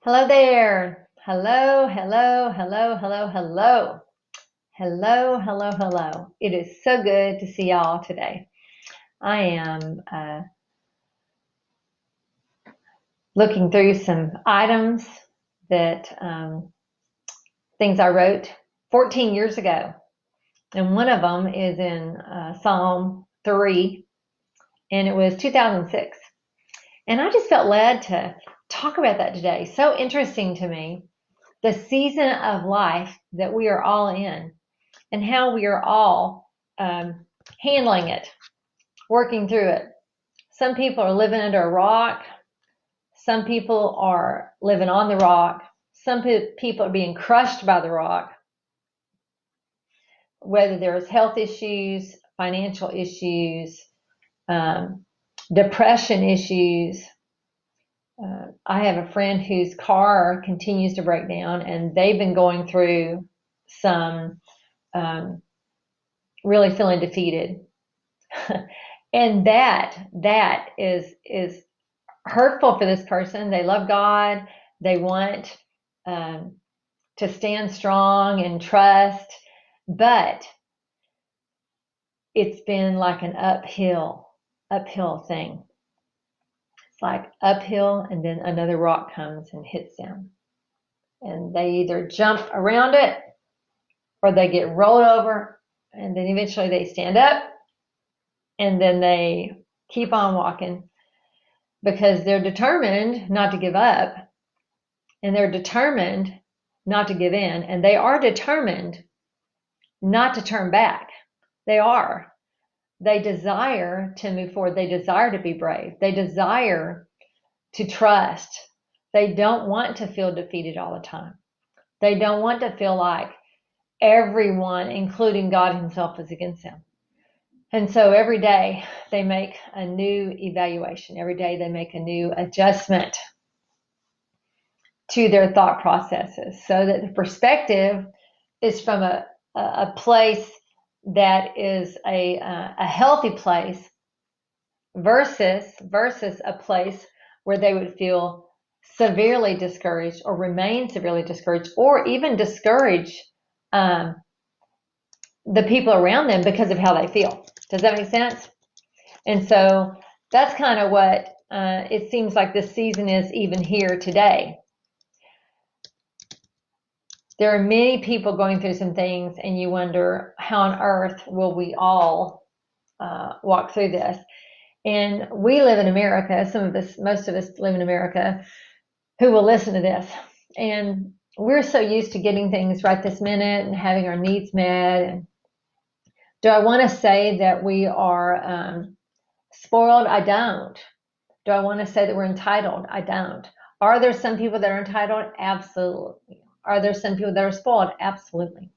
Hello there. Hello, hello, hello, hello, hello. Hello, hello, hello. It is so good to see y'all today. I am looking through some items that things I wrote 14 years ago. And one of them is in Psalm 3, and it was 2006. And I just felt led to talk about that today. So interesting to me, the season of life that we are all in and how we are all handling it, working through it. Some people are living under a rock. Some people are living on the rock. Some people are being crushed by the rock, whether there's health issues, financial issues, um, depression issues. I have a friend whose car continues to break down, and they've been going through some um, really feeling defeated. And that is hurtful for this person. They love God. They want um, to stand strong and trust, but it's been like an uphill thing. It's like uphill, and then another rock comes and hits them, and they either jump around it or they get rolled over, and then eventually they stand up, and then they keep on walking because they're determined not to give up, and they're determined not to give in, and they are determined not to turn back. They are. They desire to move forward. They desire to be brave. They desire to trust. They don't want to feel defeated all the time. They don't want to feel like everyone, including God Himself, is against them. And so every day they make a new evaluation. Every day they make a new adjustment to their thought processes so that the perspective is from a place that is a healthy place versus a place where they would feel severely discouraged or remain severely discouraged or even discourage um, the people around them because of how they feel. Does that make sense? And so that's kind of what it seems like this season is even here today. There are many people going through some things, and you wonder how on earth will we all walk through this. And we live in America. Most of us live in America who will listen to this. And we're so used to getting things right this minute and having our needs met. And do I want to say that we are spoiled? I don't. Do I want to say that we're entitled? I don't. Are there some people that are entitled? Absolutely. Are there some people that are spoiled? Absolutely.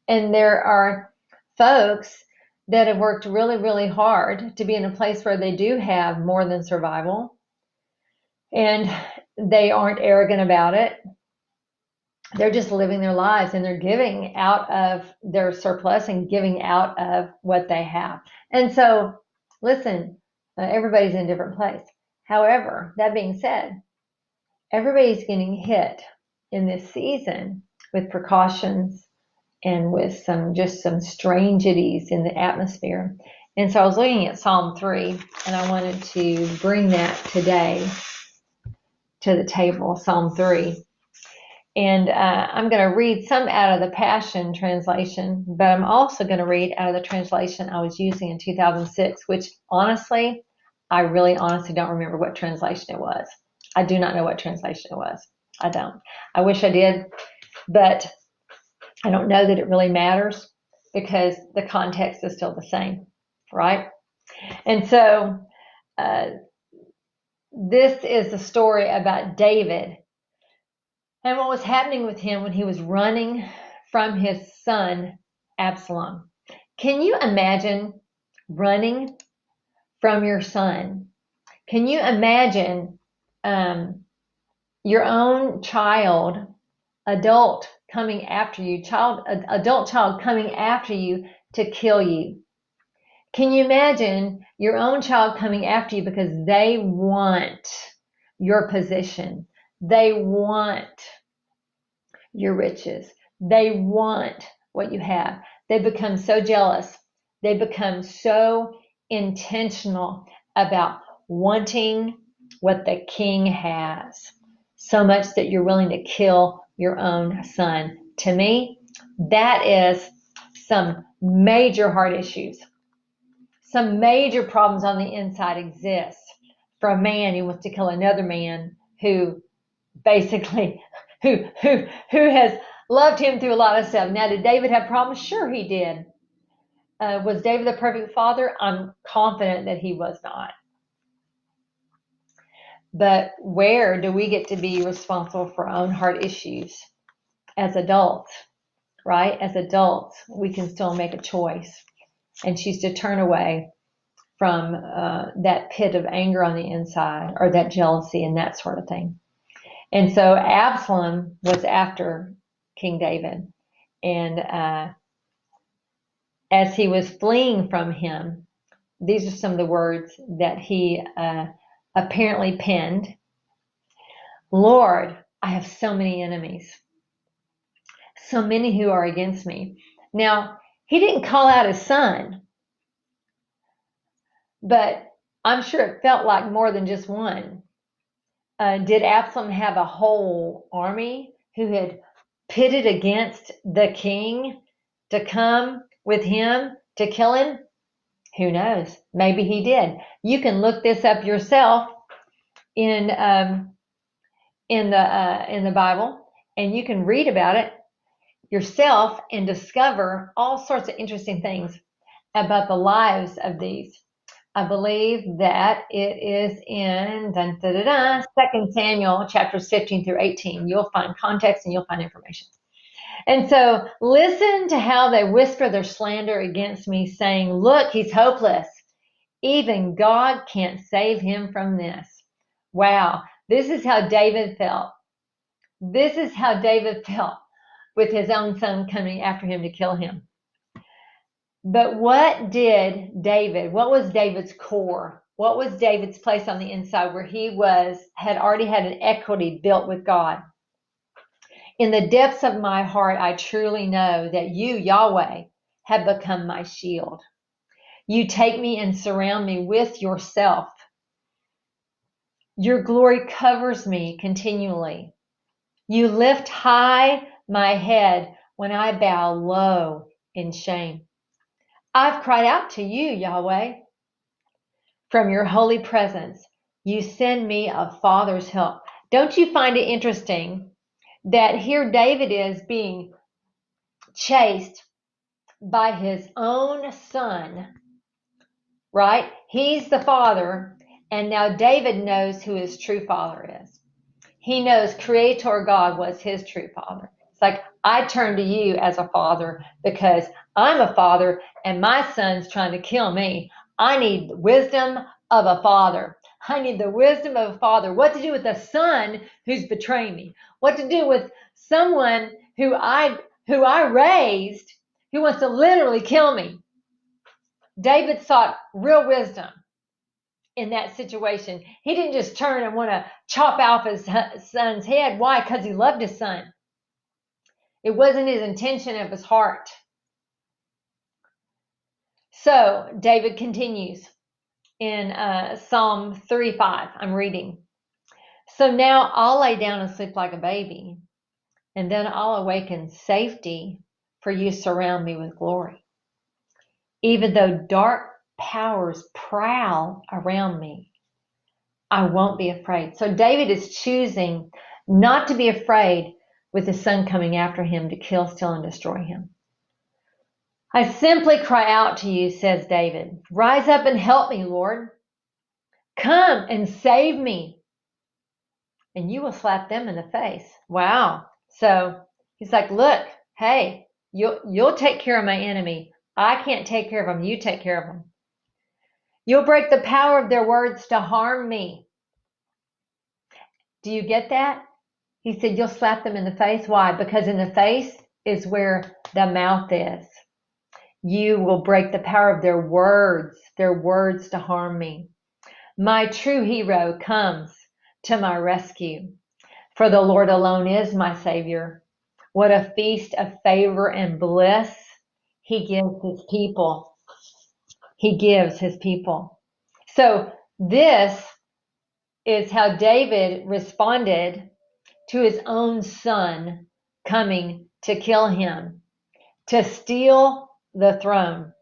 And there are folks that have worked really, really hard to be in a place where they do have more than survival, and they aren't arrogant about it. They're just living their lives, and they're giving out of their surplus and giving out of what they have. And so, listen, everybody's in a different place. However, that being said, everybody's getting hit in this season with precautions and with some strangities in the atmosphere. And so I was looking at Psalm 3, and I wanted to bring that today to the table, Psalm 3. And I'm going to read some out of the Passion Translation, but I'm also going to read out of the translation I was using in 2006, which honestly, I really honestly don't remember what translation it was. I do not know what translation it was. I don't. I wish I did, but I don't know that it really matters because the context is still the same, right? And so this is the story about David and what was happening with him when he was running from his son, Absalom. Can you imagine running from your son? Can you imagine your own child, adult coming after you, adult child coming after you to kill you? Can you imagine your own child coming after you because they want your position? They want your riches. They want what you have. They become so jealous. They become so intentional about wanting what the king has, so much that you're willing to kill your own son. To me, that is some major heart issues. Some major problems on the inside exist for a man who wants to kill another man who basically who has loved him through a lot of stuff. Now, did David have problems? Sure, he did. Was David the perfect father? I'm confident that he was not. But where do we get to be responsible for our own heart issues as adults, right? As adults, we can still make a choice and choose to turn away from that pit of anger on the inside or that jealousy and that sort of thing. And so Absalom was after King David. And as he was fleeing from him, these are some of the words that he apparently penned. Lord, I have so many enemies, so many who are against me. Now, he didn't call out his son, but I'm sure it felt like more than just one. Did Absalom have a whole army who had pitted against the king to come with him to kill him? Who knows? Maybe he did. You can look this up yourself in the Bible, and you can read about it yourself and discover all sorts of interesting things about the lives of these. I believe that it is in 2 Samuel chapters 15 through 18. You'll find context and you'll find information. And so listen to how they whisper their slander against me, saying, look, he's hopeless. Even God can't save him from this. Wow, this is how David felt. This is how David felt with his own son coming after him to kill him. But what was David's core? What was David's place on the inside where he had already had an equity built with God? In the depths of my heart, I truly know that you, Yahweh, have become my shield. You take me and surround me with yourself. Your glory covers me continually. You lift high my head when I bow low in shame. I've cried out to you, Yahweh. From your holy presence, you send me a father's help. Don't you find it interesting that here David is being chased by his own son, right? He's the father, and now David knows who his true father is. He knows Creator God was his true father. It's like, I turn to you as a father because I'm a father and my son's trying to kill me. I need the wisdom of a father. I need the wisdom of a father. What to do with a son who's betraying me? What to do with someone who I raised who wants to literally kill me? David sought real wisdom in that situation. He didn't just turn and want to chop off his son's head. Why? Because he loved his son. It wasn't his intention of his heart. So David continues in Psalm 35. I'm reading. So now I'll lay down and sleep like a baby, and then I'll awake in safety, for you surround me with glory. Even though dark powers prowl around me, I won't be afraid. So David is choosing not to be afraid with his son coming after him to kill, steal, and destroy him. I simply cry out to you, says David. Rise up and help me, Lord. Come and save me. And you will slap them in the face. Wow. So he's like, look, hey, you'll take care of my enemy. I can't take care of them. You take care of them. You'll break the power of their words to harm me. Do you get that? He said, you'll slap them in the face. Why? Because in the face is where the mouth is. You will break the power of their words to harm me. My true hero comes to my rescue. For the Lord alone is my Savior. What a feast of favor and bliss he gives his people. He gives his people. So this is how David responded to his own son coming to kill him, to steal the throne,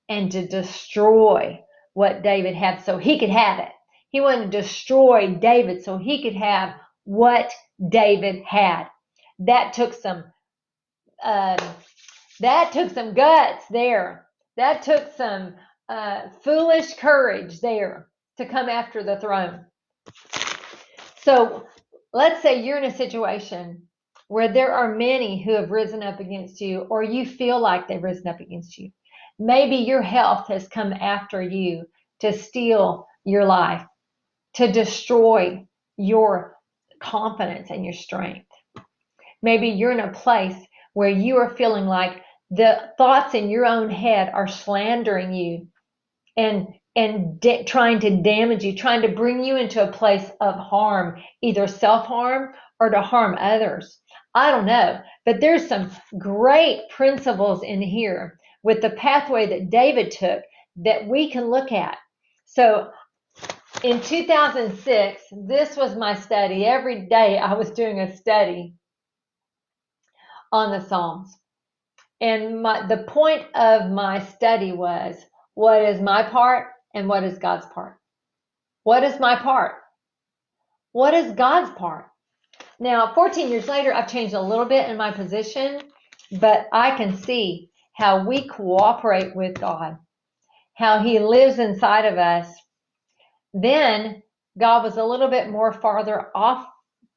and to destroy what David had so he could have it. He wanted to destroy David so he could have what David had. That took some uh, guts there. That took some foolish courage there to come after the throne. So let's say you're in a situation where there are many who have risen up against you, or you feel like they've risen up against you. Maybe your health has come after you to steal your life, to destroy your confidence and your strength. Maybe you're in a place where you are feeling like the thoughts in your own head are slandering you and trying to damage you, trying to bring you into a place of harm, either self-harm or to harm others. I don't know, but there's some great principles in here with the pathway that David took that we can look at. So in 2006, this was my study. Every day I was doing a study on the Psalms. And the point of my study was, what is my part and what is God's part? What is my part? What is God's part? Now, 14 years later, I've changed a little bit in my position, but I can see how we cooperate with God, how he lives inside of us. Then God was a little bit more farther off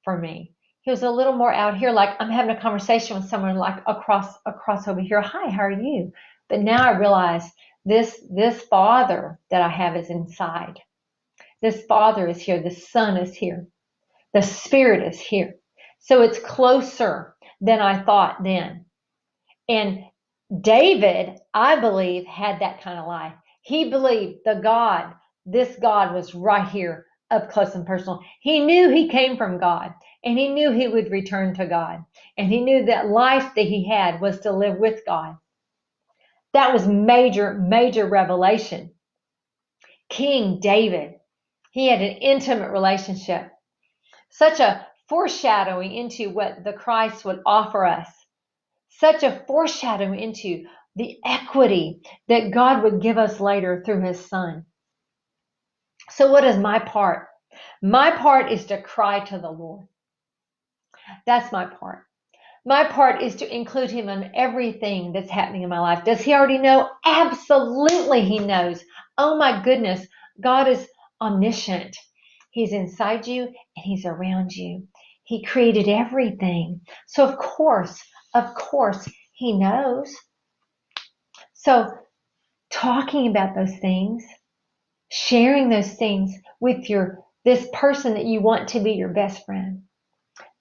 for me. He was a little more out here, like I'm having a conversation with someone like across over here. Hi, how are you? But now I realize this Father that I have is inside. This Father is here. The Son is here. The Spirit is here. So it's closer than I thought then. And David, I believe, had that kind of life. He believed this God was right here, up close and personal. He knew he came from God, and he knew he would return to God. And he knew that life that he had was to live with God. That was major, major revelation. King David, he had an intimate relationship, such a foreshadowing into what the Christ would offer us, such a foreshadowing into the equity that God would give us later through his Son. So what is my part? My part is to cry to the Lord. That's my part. My part is to include him in everything that's happening in my life. Does he already know? Absolutely he knows. Oh my goodness, God is omniscient. He's inside you and he's around you. He created everything. So of course, he knows. So talking about those things, sharing those things with this person that you want to be your best friend,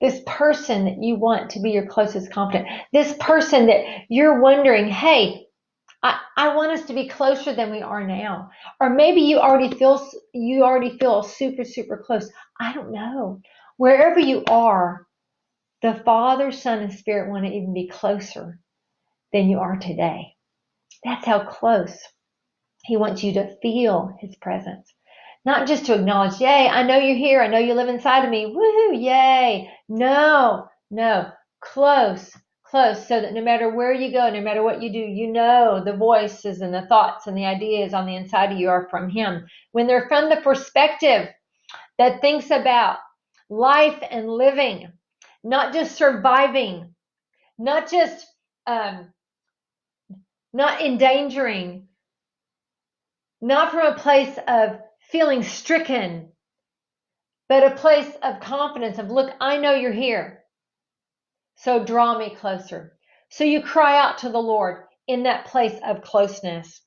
this person that you want to be your closest confidant, this person that you're wondering, hey, I want us to be closer than we are now. Or maybe you already feel super, super close. I don't know. Wherever you are, the Father, Son, and Spirit want to even be closer than you are today. That's how close. He wants you to feel his presence. Not just to acknowledge, yay, I know you're here. I know you live inside of me. Woohoo, yay. No, close, so that no matter where you go, no matter what you do, you know the voices and the thoughts and the ideas on the inside of you are from him. When they're from the perspective that thinks about life and living, not just surviving, not just not endangering, not from a place of feeling stricken, but a place of confidence of, look, I know you're here. So draw me closer. So you cry out to the Lord in that place of closeness.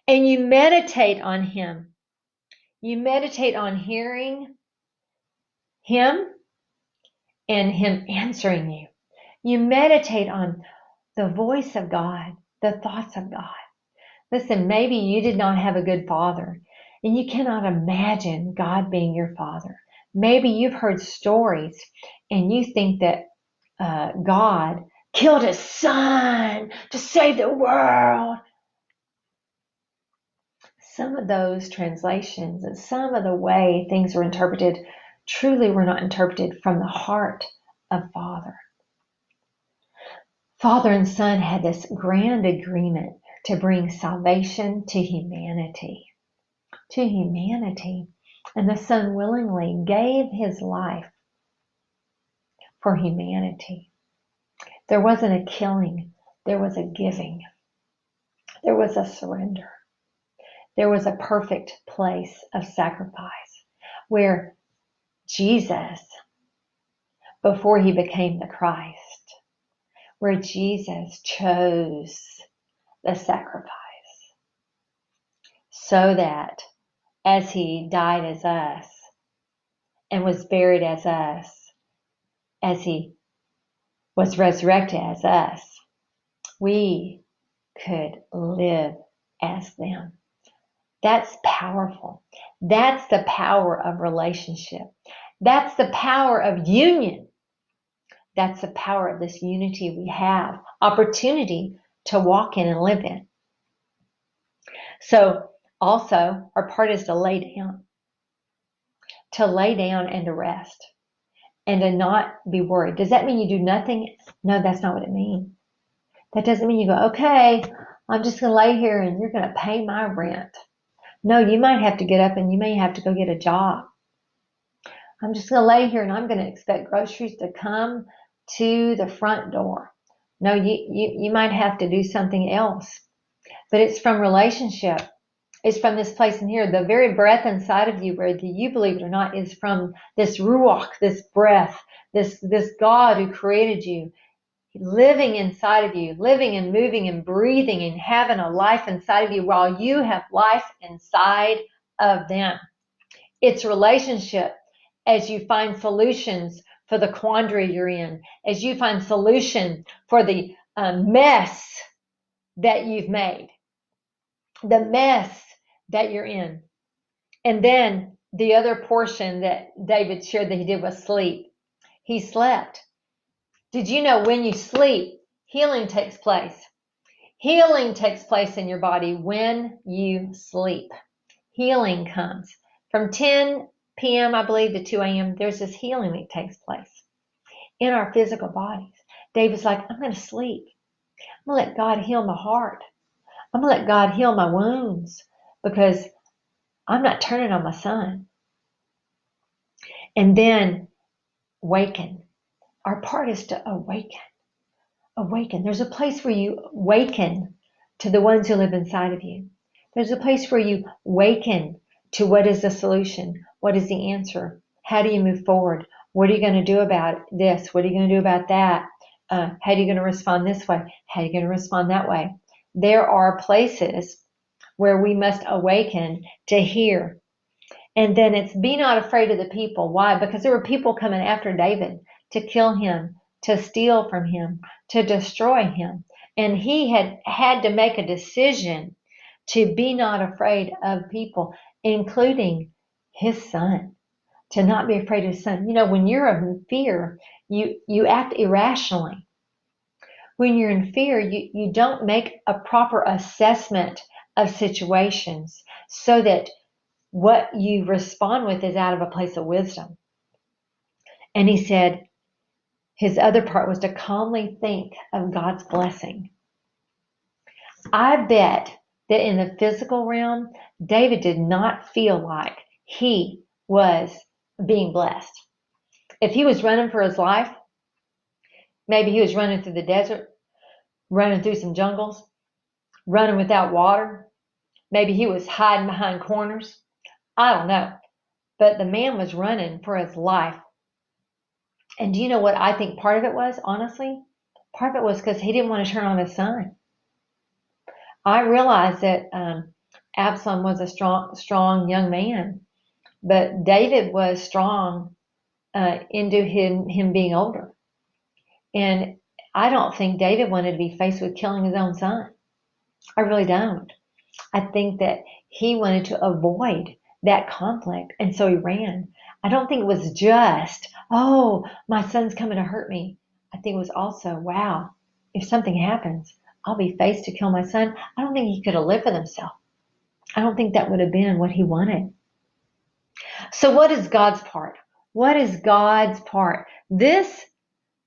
And you meditate on him. You meditate on hearing him and him answering you. You meditate on the voice of God, the thoughts of God. Listen, maybe you did not have a good father, and you cannot imagine God being your father. Maybe you've heard stories and you think that God killed his son to save the world. Some of those translations and some of the way things were interpreted truly were not interpreted from the heart of Father. Father and Son had this grand agreement to bring salvation to humanity. To humanity. And the Son willingly gave his life for humanity. There wasn't a killing. There was a giving. There was a surrender. There was a perfect place of sacrifice where Jesus, before he became the Christ, where Jesus chose the sacrifice so that as he died as us and was buried as us, as he was resurrected as us, we could live as them. That's powerful. That's the power of relationship. That's the power of union. That's the power of this unity we have, opportunity to walk in and live in. So also, our part is to lay down and to rest and to not be worried. Does that mean you do nothing? No, that's not what it means. That doesn't mean you go, okay, I'm just going to lay here and you're going to pay my rent. No, you might have to get up and you may have to go get a job. I'm just going to lay here and I'm going to expect groceries to come to the front door. No, you might have to do something else. But it's from relationship. It's from this place in here. The very breath inside of you, whether you believe it or not, is from this ruach, this breath, this God who created you, living inside of you, living and moving and breathing and having a life inside of you while you have life inside of them. It's relationship as you find solutions for the quandary you're in, as you find solution for the mess that you've made, the mess that you're in. And then the other portion that David shared that he did was sleep. He slept. Did you know when you sleep, healing takes place? Healing takes place in your body when you sleep. Healing comes. From 10 p.m., I believe, to 2 a.m., there's this healing that takes place in our physical bodies. David's like, I'm going to sleep. I'm going to let God heal my heart. I'm going to let God heal my wounds because I'm not turning on my son. And then waken. Our part is to awaken. Awaken. There's a place where you awaken to the ones who live inside of you. There's a place where you awaken to what is the solution? What is the answer? How do you move forward? What are you going to do about this? What are you going to do about that? How are you going to respond this way? How are you going to respond that way? There are places where we must awaken to hear. And then it's be not afraid of the people. Why? Because there were people coming after David to kill him, to steal from him, to destroy him. And he had to make a decision to be not afraid of people, including his son, to not be afraid of his son. You know, when you're in fear, you act irrationally. When you're in fear, you don't make a proper assessment of situations so that what you respond with is out of a place of wisdom. And he said his other part was to calmly think of God's blessing. I bet that in the physical realm, David did not feel like he was being blessed. If he was running for his life, maybe he was running through the desert, running through some jungles, running without water. Maybe he was hiding behind corners. I don't know. But the man was running for his life. And do you know what I think part of it was, honestly? Part of it was because he didn't want to turn on his son. I realized that Absalom was a strong young man, but David was strong into him being older. And I don't think David wanted to be faced with killing his own son. I really don't. I think that he wanted to avoid that conflict, and so he ran. I don't think it was just, oh, my son's coming to hurt me. I think it was also, wow, if something happens, I'll be faced to kill my son. I don't think he could have lived with himself. I don't think that would have been what he wanted. So what is God's part? What is God's part? This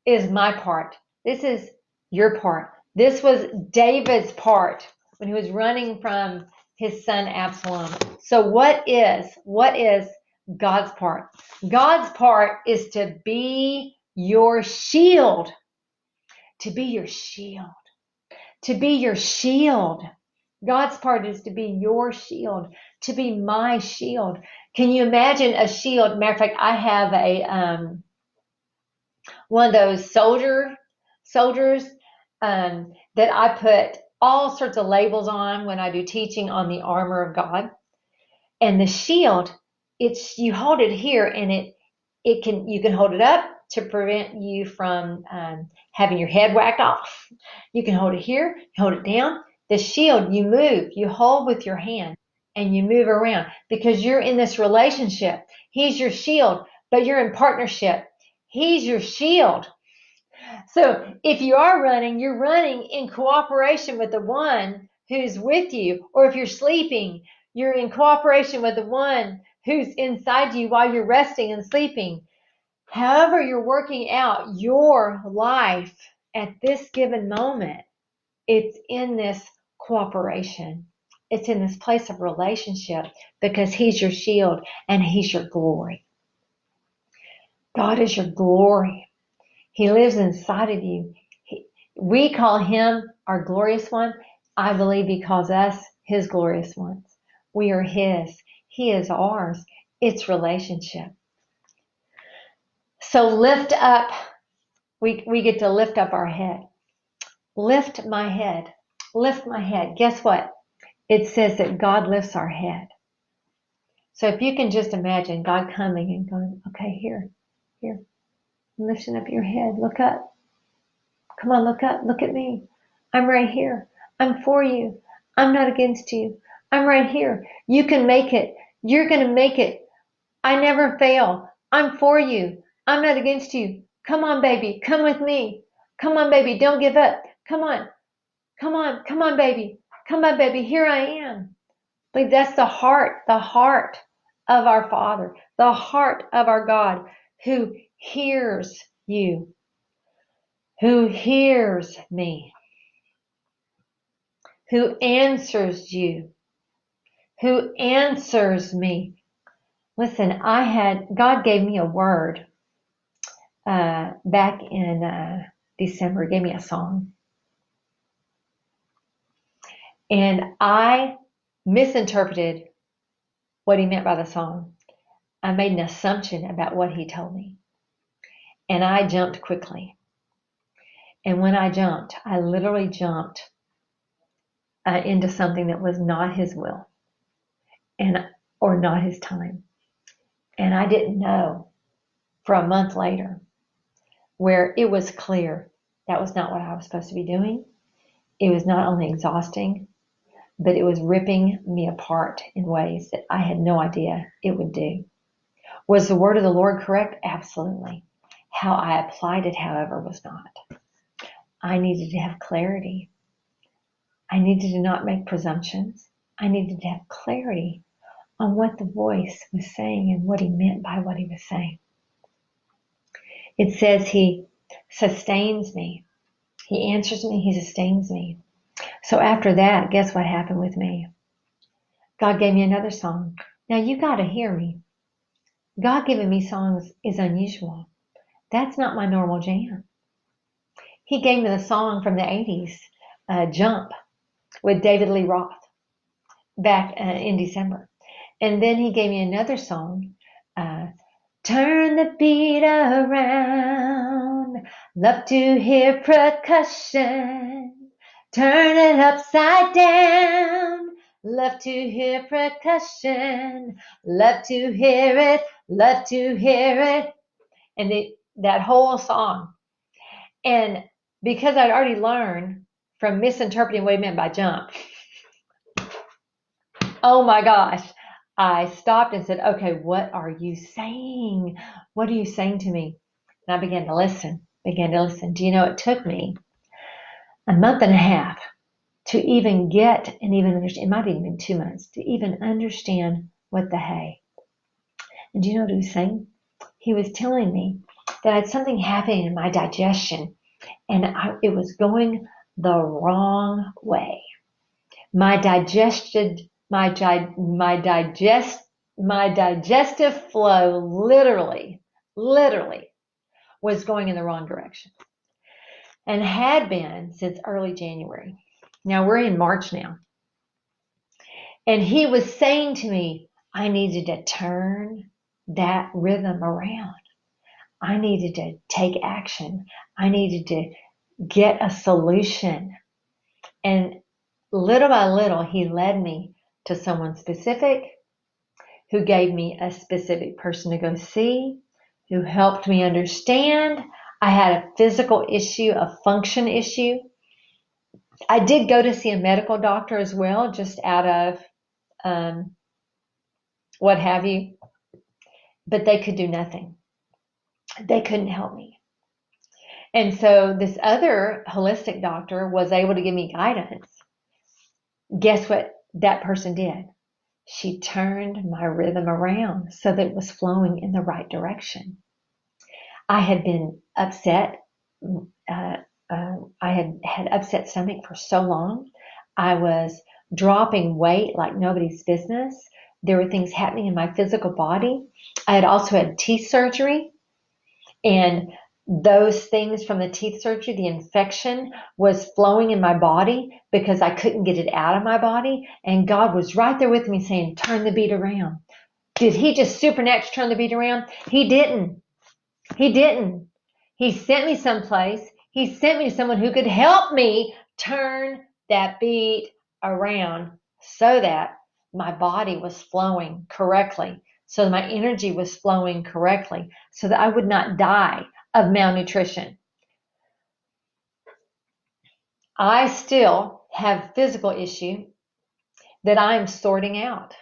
is my part. This is your part. This was David's part when he was running from his son Absalom. So what is God's part? God's part is to be your shield. To be your shield. To be your shield. God's part is to be your shield, to be my shield. Can you imagine a shield? Matter of fact, I have a one of those soldiers that I put all sorts of labels on when I do teaching on the armor of God. And the shield, it's you hold it here, and you can hold it up to prevent you from having your head whacked off. You can hold it here, hold it down. The shield, you move, you hold with your hand, and you move around because you're in this relationship. He's your shield, but you're in partnership. He's your shield. So if you are running, you're running in cooperation with the one who's with you. Or if you're sleeping, you're in cooperation with the one who's inside you while you're resting and sleeping. However, you're working out your life at this given moment, it's in this cooperation. It's in this place of relationship because he's your shield and he's your glory. God is your glory. He lives inside of you. We call him our glorious one. I believe he calls us his glorious ones. We are his. He is ours. It's relationship. So lift up. We get to lift up our head. Lift my head. Lift my head. Guess what? It says that God lifts our head. So if you can just imagine God coming and going, okay, here, I'm lifting up your head. Look up. Come on, look up. Look at me. I'm right here. I'm for you. I'm not against you. I'm right here. You can make it. You're going to make it. I never fail. I'm for you. I'm not against you. Come on, baby. Come with me. Come on, baby. Don't give up. Come on. Come on. Come on, baby. Come on, baby. Here I am. Like that's the heart of our Father, the heart of our God who hears you, who hears me, who answers you, who answers me. Listen, God gave me a word back in December, gave me a song. And I misinterpreted what he meant by the song. I made an assumption about what he told me. And I jumped quickly. And when I jumped, I literally jumped into something that was not his will or not his time. And I didn't know for a month later where it was clear that was not what I was supposed to be doing. It was not only exhausting, but it was ripping me apart in ways that I had no idea it would do. Was the word of the Lord correct? Absolutely. How I applied it, however, was not. I needed to have clarity. I needed to not make presumptions. I needed to have clarity on what the voice was saying and what he meant by what he was saying. It says he sustains me. He answers me. He sustains me. So after that, guess what happened with me? God gave me another song. Now you got to hear me. God giving me songs is unusual. That's not my normal jam. He gave me the song from the 80s, Jump, with David Lee Roth back in December. And then he gave me another song, Turn the beat around, love to hear percussion, turn it upside down, love to hear percussion, love to hear it, love to hear it. And that whole song. And because I'd already learned from misinterpreting what he meant by jump, oh my gosh, I stopped and said, okay, what are you saying? What are you saying to me? And I began to listen, Do you know, it took me a month and a half to even get and even understand, it might have even been 2 months, to even understand what the hey. And do you know what he was saying? He was telling me that I had something happening in my digestion, and it was going the wrong way. My digested, my digestive flow literally was going in the wrong direction, and had been since early January. Now we're in March now. And he was saying to me, I needed to turn that rhythm around. I needed to take action. I needed to get a solution. And little by little, he led me to someone specific who gave me a specific person to go see, who helped me understand. I had a physical issue, a function issue. I did go to see a medical doctor as well, just out of what have you, but they could do nothing. They couldn't help me. And so this other holistic doctor was able to give me guidance. Guess what that person did? She turned my rhythm around so that it was flowing in the right direction. I had been upset. I had upset stomach for so long. I was dropping weight like nobody's business. There were things happening in my physical body. I had also had teeth surgery, and those things from the teeth surgery, the infection was flowing in my body because I couldn't get it out of my body. And God was right there with me saying, turn the beat around. Did he just supernaturally turn the beat around? He didn't. He didn't. He sent me someplace. He sent me to someone who could help me turn that beat around so that my body was flowing correctly, so that my energy was flowing correctly, so that I would not die of malnutrition. I still have physical issue that I am sorting out,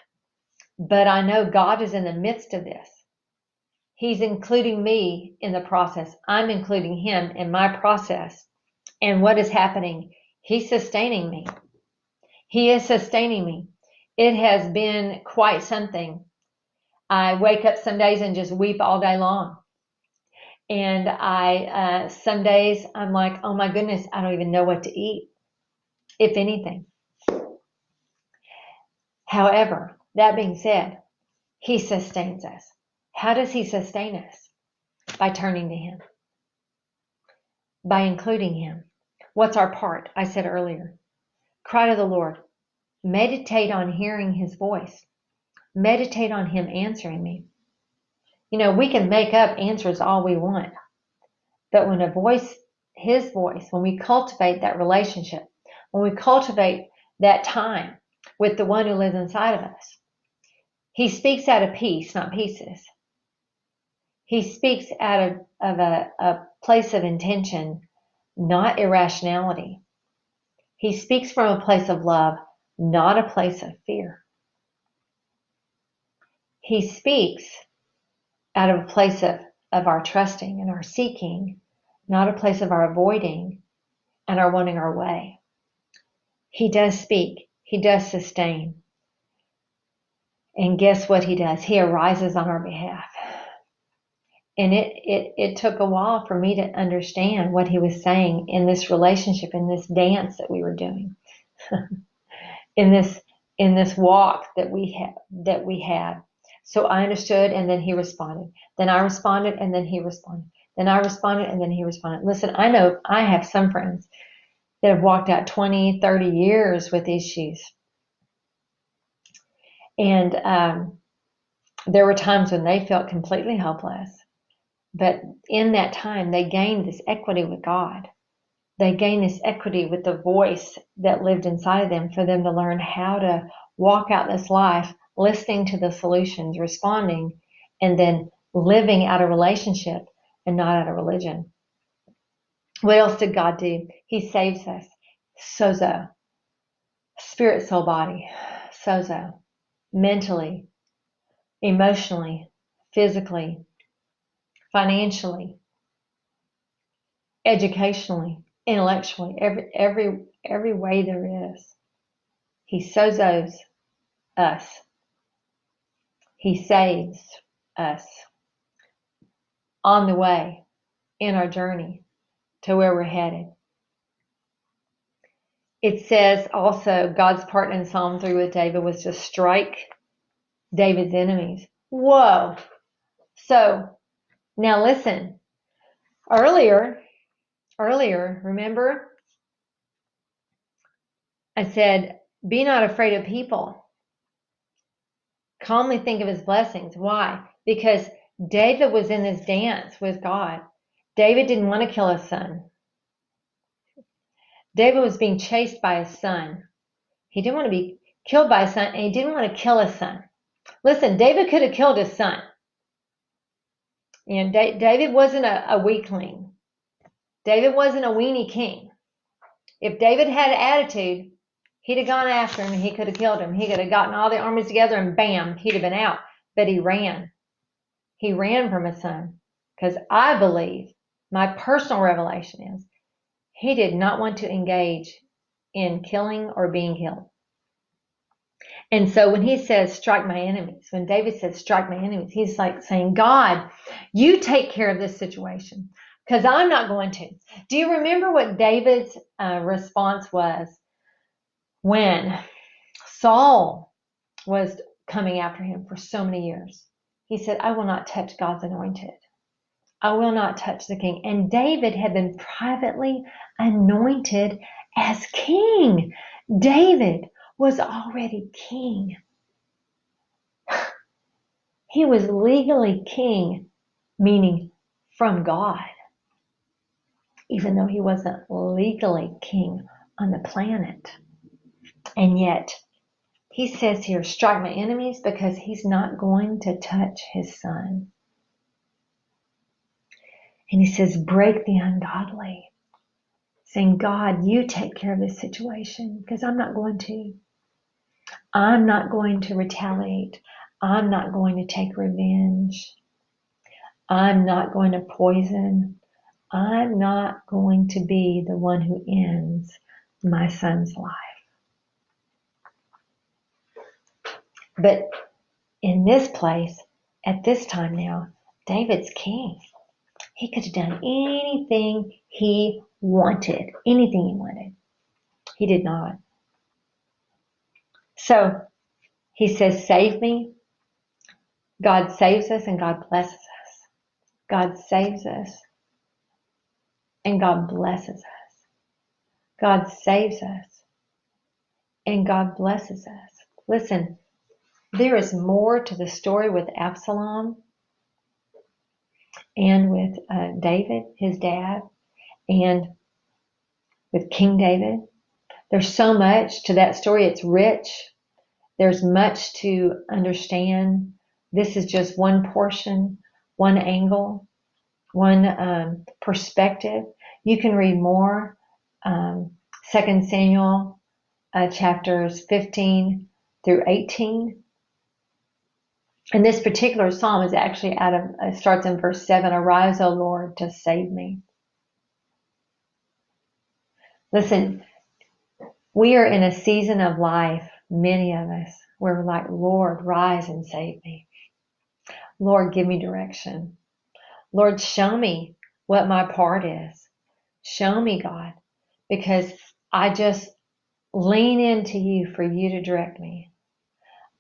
but I know God is in the midst of this. He's including me in the process. I'm including him in my process. And what is happening? He's sustaining me. He is sustaining me. It has been quite something. I wake up some days and just weep all day long. And some days I'm like, oh my goodness, I don't even know what to eat, if anything. However, that being said, he sustains us. How does he sustain us? By turning to him, by including him. What's our part? I said earlier, cry to the Lord. Meditate on hearing his voice. Meditate on him answering me. You know, we can make up answers all we want, but when his voice, when we cultivate that relationship, when we cultivate that time with the one who lives inside of us, he speaks out of peace, not pieces. He speaks out of a place of intention, not irrationality. He speaks from a place of love, not a place of fear. He speaks out of a place of our trusting and our seeking, not a place of our avoiding and our wanting our way. He does speak. He does sustain. And guess what he does? He arises on our behalf. And it took a while for me to understand what he was saying in this relationship, in this dance that we were doing, in this walk that we had. So I understood, and then he responded. Then I responded, and then he responded. Then I responded, and then he responded. Listen, I know I have some friends that have walked out 20, 30 years with issues. And there were times when they felt completely helpless. But in that time, they gained this equity with God. They gained this equity with the voice that lived inside of them for them to learn how to walk out this life, listening to the solutions, responding, and then living out a relationship and not out of religion. What else did God do? He saves us. Sozo. Spirit, soul, body. Sozo. Mentally, emotionally, physically, financially, educationally, intellectually, every way there is. He sozos us. He saves us on the way in our journey to where we're headed. It says also God's part in Psalm 3 with David was to strike David's enemies. Whoa. So now listen, earlier, remember I said, be not afraid of people. Calmly think of his blessings. Why? Because David was in this dance with God. David didn't want to kill his son. David was being chased by his son. He didn't want to be killed by his son, and he didn't want to kill his son. Listen, David could have killed his son. You know, David wasn't a weakling. David wasn't a weenie king. If David had attitude, he'd have gone after him and he could have killed him. He could have gotten all the armies together and bam, he'd have been out. But he ran. He ran from his son. Because I believe, my personal revelation is, he did not want to engage in killing or being killed. And so when he says, strike my enemies, when David says, strike my enemies, he's like saying, God, you take care of this situation because I'm not going to. Do you remember what David's response was when Saul was coming after him for so many years? He said, I will not touch God's anointed. I will not touch the king. And David had been privately anointed as king. David was already king. He was legally king, meaning from God, even though he wasn't legally king on the planet. And yet, he says here, strike my enemies, because he's not going to touch his son. And he says, break the ungodly, saying, God, you take care of this situation, because I'm not going to. I'm not going to retaliate. I'm not going to take revenge. I'm not going to poison. I'm not going to be the one who ends my son's life. But in this place, at this time now, David's king. He could have done anything he wanted. Anything he wanted. He did not. So he says, save me. God saves us and God blesses us. God saves us and God blesses us. God saves us and God blesses us. Listen, there is more to the story with Absalom and with David, his dad, and with King David. There's so much to that story. It's rich. There's much to understand. This is just one portion, one angle, one perspective. You can read more. 2 Samuel chapters 15 through 18. And this particular psalm is actually starts in verse 7. Arise, O Lord, to save me. Listen, we are in a season of life, many of us, where we're like, Lord, rise and save me. Lord, give me direction. Lord, show me what my part is. Show me, God, because I just lean into you for you to direct me.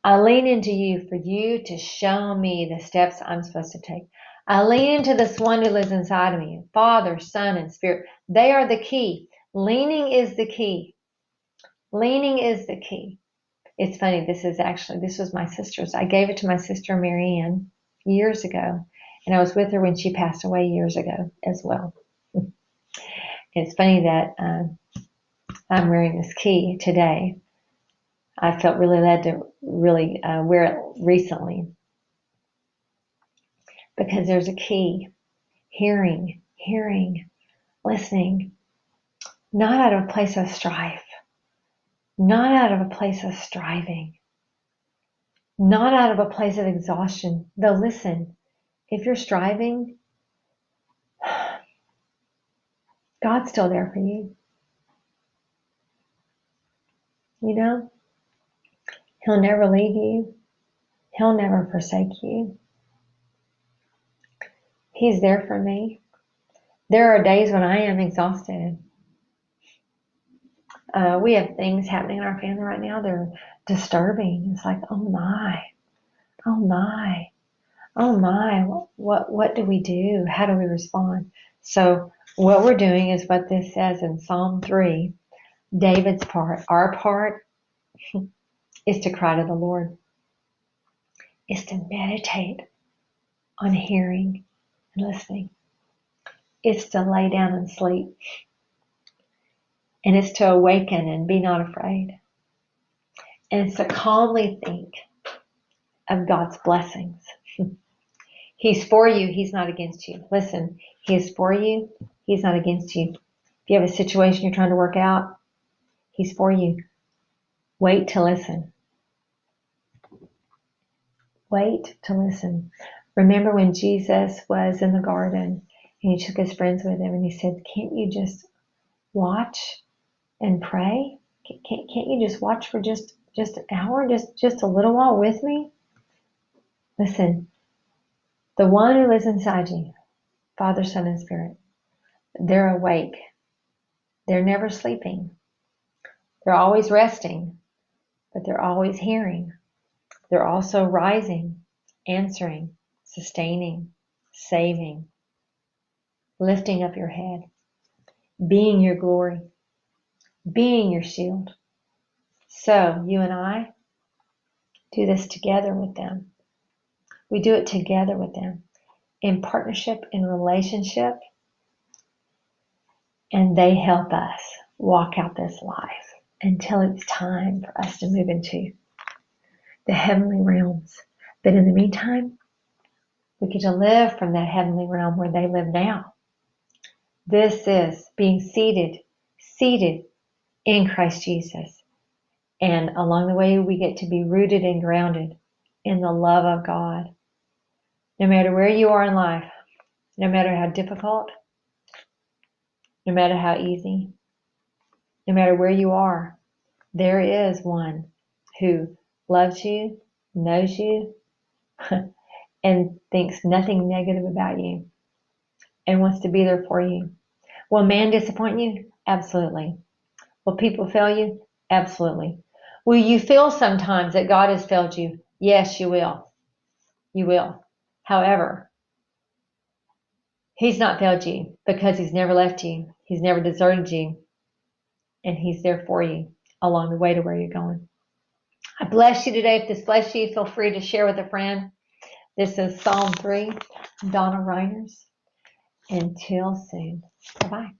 I lean into you for you to show me the steps I'm supposed to take. I lean into this one who lives inside of me, Father, Son, and Spirit. They are the key. Leaning is the key. Leaning is the key. It's funny, this was my sister's. I gave it to my sister Marianne years ago, and I was with her when she passed away years ago as well. It's funny that I'm wearing this key today. I felt really led to really wear it recently because there's a key. Hearing, listening, not out of a place of strife, not out of a place of striving, not out of a place of exhaustion. Though listen, if you're striving, God's still there for you. You know, He'll never leave you. He'll never forsake you. He's there for me. There are days when I am exhausted. We have things happening in our family right now. They're disturbing. It's like, oh my, oh my, oh my. What do we do? How do we respond? So what we're doing is what this says in Psalm 3, David's part. Our part is to cry to the Lord, is to meditate on hearing and listening. It's to lay down and sleep. And it's to awaken and be not afraid. And it's to calmly think of God's blessings. He's for you. He's not against you. Listen, He is for you. He's not against you. If you have a situation you're trying to work out, He's for you. Wait to listen. Wait to listen. Remember when Jesus was in the garden and He took His friends with Him and He said, can't you just watch and pray? Can't you just watch for just an hour, just a little while with me? Listen, the one who lives inside you, Father, Son, and Spirit, they're awake. They're never sleeping. They're always resting, but they're always hearing. They're also rising, answering, sustaining, saving, lifting up your head, being your glory, being your shield. So you and I do this together with them. We do it together with them in partnership, in relationship, and they help us walk out this life until it's time for us to move into the heavenly realms. But in the meantime, we get to live from that heavenly realm where they live now. This is being seated in Christ Jesus. And along the way, we get to be rooted and grounded in the love of God. No matter where you are in life, no matter how difficult, no matter how easy, no matter where you are, there is one who loves you, knows you, and thinks nothing negative about you and wants to be there for you. Will man disappoint you? Absolutely. Will people fail you? Absolutely. Will you feel sometimes that God has failed you? Yes, you will. You will. However, He's not failed you because He's never left you. He's never deserted you. And He's there for you along the way to where you're going. I bless you today. If this blessed you, feel free to share with a friend. This is Psalm 3, Donna Reiners. Until soon. Bye-bye.